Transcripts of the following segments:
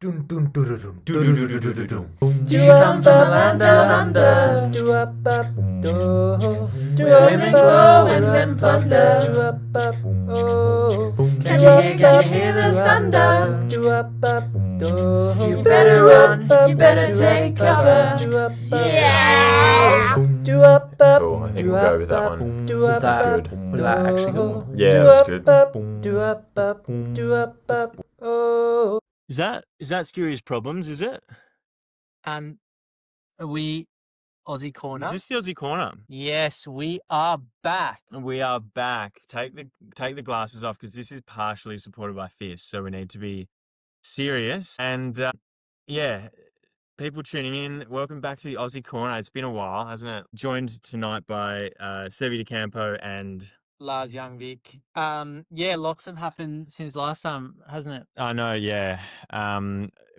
Dun dun dun dun dun dun dun dun dun. Do you come from a land down under? Do up up do. Where women glow and men plunder? Do up up oh. Can you hear the thunder? Do up up do. You better run, you better take cover. Do up Yeah! do up up. Cool, I think we'll go with that one. Do Was up that up. good? Was that actually good? Yeah, Do it was up good. up. Do up up. Do up up oh. Is that Skeirs problems? Is it? And are we Aussie Corner? Is this the Aussie Corner? Yes, we are back. We are back. Take the glasses off because this is partially supported by Fist, so we need to be serious. And yeah, people tuning in, welcome back to the Aussie Corner. It's been a while, hasn't it? Joined tonight by Seve Campo and Lars Youngvik. Yeah, lots have happened since last time, hasn't it? I know, yeah.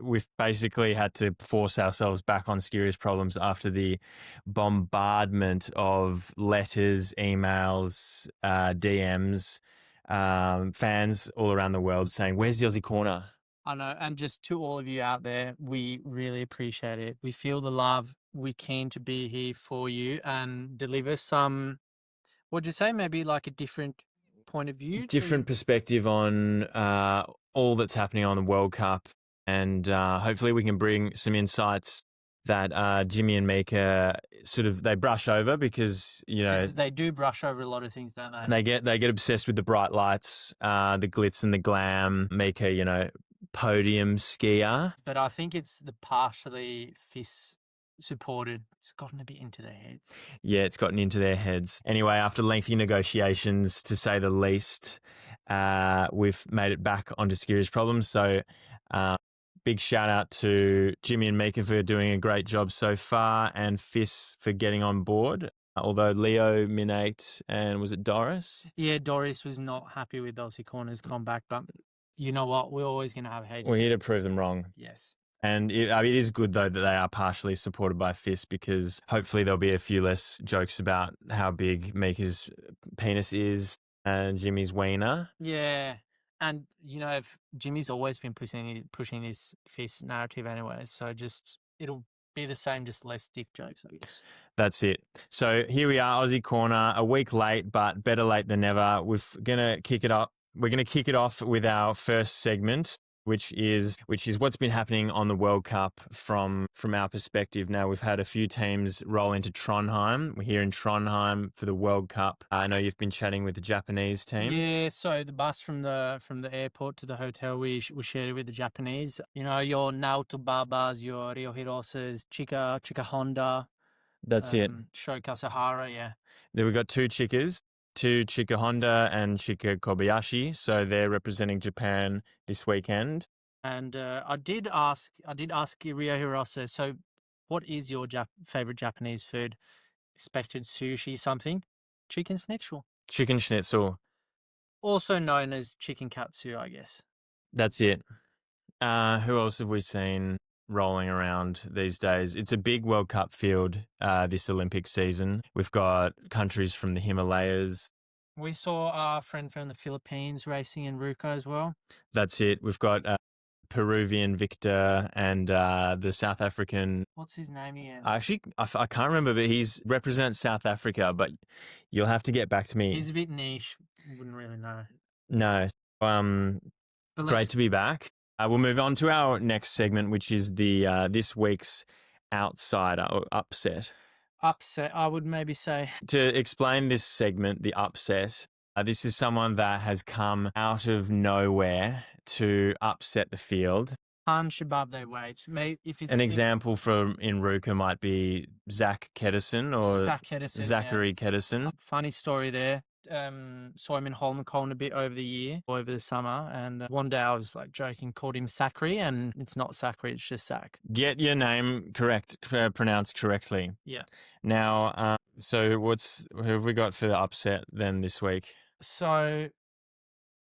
We've basically had to force ourselves back on Skeirs problems after the bombardment of letters, emails, DMs, fans all around the world saying, "Where's the Aussie Corner?" I know, and just to all of you out there, we really appreciate it. We feel the love. We're keen to be here for you and deliver some, what'd you say, maybe like a different point of view? Different perspective on all that's happening on the World Cup, and hopefully we can bring some insights that Jimmy and Mika they brush over because They do brush over a lot of things, don't they? they get obsessed with the bright lights, the glitz and the glam. Mika, podium skier. But I think it's the partially FIS supported. It's gotten a bit into their heads. Yeah, it's gotten into their heads. Anyway, after lengthy negotiations, to say the least, we've made it back onto Skeirs problems. So big shout out to Jimmy and Mika for doing a great job so far, and Fis for getting on board. Although Leo, Minate, and was it Doris? Yeah, Doris was not happy with Aussie Corner's comeback, but you know what? We're always going to have haters. We're here to prove them wrong. Yes. And it is good, though, that they are partially supported by Fist because hopefully there'll be a few less jokes about how big Mika's penis is and Jimmy's wiener. Yeah. And, if Jimmy's always been pushing his Fist narrative anyway, so it'll be the same, just less dick jokes, I guess. That's it. So here we are, Aussie Corner, a week late, but better late than never. We're going to kick it off with our first segment, which is what's been happening on the World Cup from our perspective. Now, we've had a few teams roll into Trondheim. We're here in Trondheim for the World Cup. I know you've been chatting with the Japanese team. Yeah, so the bus from the airport to the hotel, we shared it with the Japanese. Your Naoto Babas, your Rio Hirosas, Chika Honda. That's it. Shoka Sahara, yeah. Then we've got two Chika Honda and Chika Kobayashi. So they're representing Japan this weekend. And I did ask Rio Hirosa, so what is your favorite Japanese food? Expected sushi something? Chicken schnitzel. Chicken schnitzel. Also known as chicken katsu, I guess. That's it. Who else have we seen rolling around these days? It's a big World Cup field this Olympic season. We've got countries from the Himalayas. We saw our friend from the Philippines racing in Ruka as well. That's it. We've got Peruvian Victor and the South African. What's his name again? Actually, I can't remember, but he's represents South Africa. But you'll have to get back to me. He's a bit niche. Wouldn't really know. No. Great to be back. We'll move on to our next segment, which is the this week's outsider or upset. Upset, I would maybe say. To explain this segment, the upset, this is someone that has come out of nowhere to upset the field. Punch above their weight. If it's An example from in Ruka might be Zach Kedison or Zachary Kedison. Funny story there. Saw him in Holmenkollen a bit over the summer, and one day I was like joking, called him Zachary, and it's not Zachary, it's just Zach. Get your name correct, pronounced correctly. Yeah. Now, so who have we got for the upset then this week? So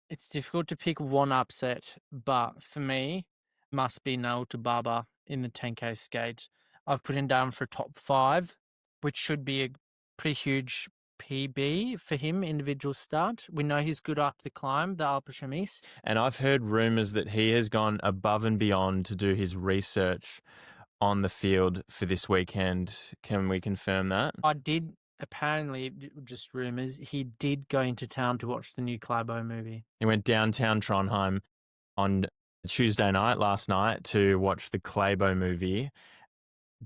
it's difficult to pick one upset, but for me, must be Naoto Baba in the 10K skate. I've put him down for top 5, which should be a pretty huge PB for him, individual start. We know he's good up the climb, the Alpe Chemise. And I've heard rumours that he has gone above and beyond to do his research on the field for this weekend. Can we confirm that? I did, apparently, just rumours, he did go into town to watch the new Klæbo movie. He went downtown Trondheim on Tuesday night, last night, to watch the Klæbo movie,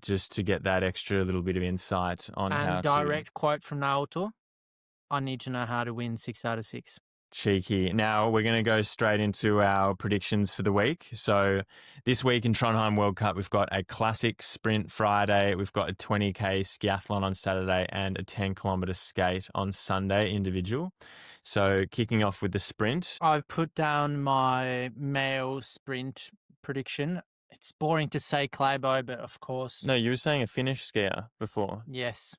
just to get that extra little bit of insight on how And direct quote from Naoto, I need to know how to win 6 out of 6. Cheeky. Now we're going to go straight into our predictions for the week. So this week in Trondheim World Cup, we've got a classic sprint Friday. We've got a 20K skiathlon on Saturday and a 10-kilometre skate on Sunday individual. So kicking off with the sprint. I've put down my male sprint prediction. It's boring to say Klæbo, but of course. No, you were saying a Finnish skier before. Yes.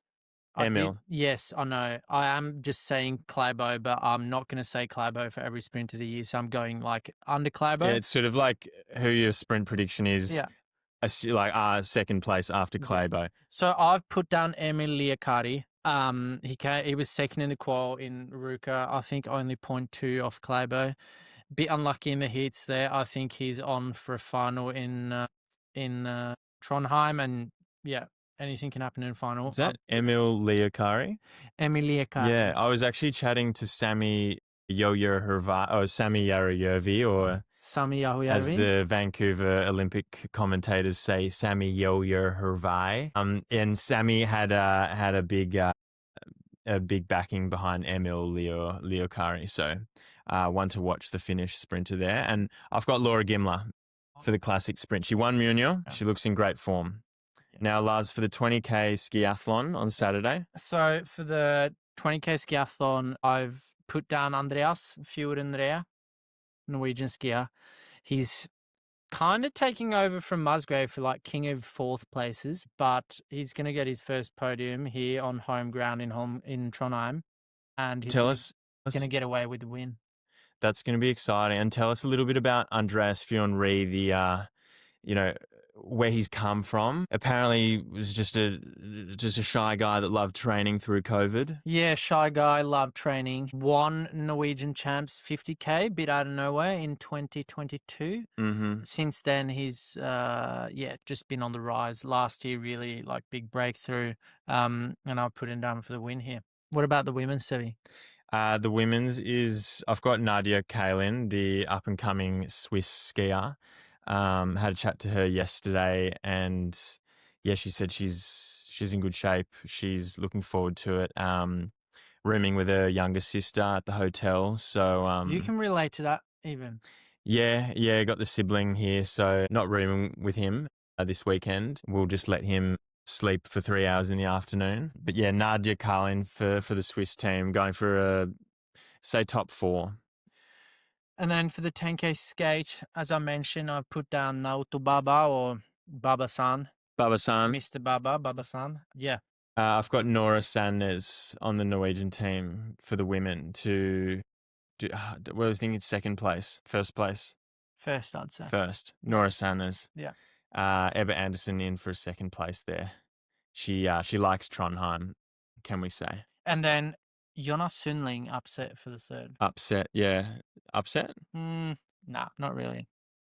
Emil. Yes, I know. I am just saying Klæbo, but I'm not going to say Klæbo for every sprint of the year. So I'm going like under Klæbo. Yeah, it's sort of like who your sprint prediction is. Yeah. Second place after Klæbo. So I've put down Emil Liakari. He was second in the qual in Ruka. I think only 0.2 off Klæbo. Bit unlucky in the heats there. I think he's on for a final in Trondheim, and yeah, anything can happen in a final. Is that Emil Liakari? Emil Liakari. Yeah, I was actually chatting to Sami Yarojärvi, or Sami Yarojärvi, as the Vancouver Olympic commentators say, Sami Yarojärvi. And Sami had a big backing behind Emil Liakari, so one to watch the Finnish sprinter there. And I've got Laura Gimler for the classic sprint. She won Munio. She looks in great form. Now, Lars, for the 20K skiathlon on Saturday. So for the 20K skiathlon, I've put down Andreas Fjordenrea, Norwegian skier. He's kind of taking over from Musgrave for like king of fourth places, but he's going to get his first podium here on home ground in Trondheim, and he's going to get away with the win. That's going to be exciting. And tell us a little bit about Andreas Fjordenrea, where he's come from. Apparently he was just a shy guy that loved training through COVID. Yeah, shy guy, loved training. Won Norwegian Champs 50K, bit out of nowhere in 2022. Mm-hmm. Since then, he's just been on the rise. Last year, really like big breakthrough. And I'll put him down for the win here. What about the women's, Seve? The women's is, I've got Nadia Kalin, the up-and-coming Swiss skier. Had a chat to her yesterday, and yeah, she said she's in good shape. She's looking forward to it. Rooming with her younger sister at the hotel. So you can relate to that even. Yeah, got the sibling here, so not rooming with him this weekend. We'll just let him sleep for 3 hours in the afternoon. But yeah, Nadia Kalin for the Swiss team, going for say top 4. And then for the 10K skate, as I mentioned, I've put down Naoto Baba or Baba-san. Baba-san. Mr. Baba-san. Yeah. I've got Nora Sandnes on the Norwegian team for the women to do, I think it's first place. First, I'd say. First. Nora Sandnes. Yeah. Ebba Anderson in for a second place there. She likes Trondheim, can we say. And then Jonas Sundling upset for the third. Upset, yeah. Upset? Nah, not really.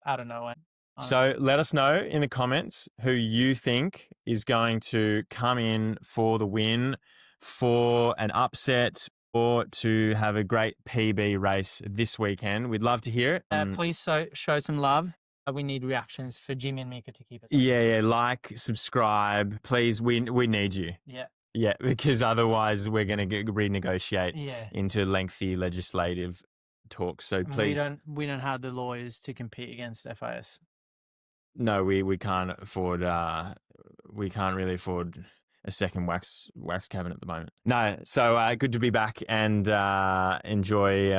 I don't know. So let us know in the comments who you think is going to come in for the win, for an upset, or to have a great PB race this weekend. We'd love to hear it. Please show some love. We need reactions for Jimmy and Mika to keep us up. Yeah, like, subscribe. Please, we need you. Yeah. Yeah, because otherwise we're going to renegotiate into lengthy legislative talks. So please, we don't have the lawyers to compete against FIS. No, we can't afford. We can't really afford a second wax cabinet at the moment. No, so good to be back and enjoy.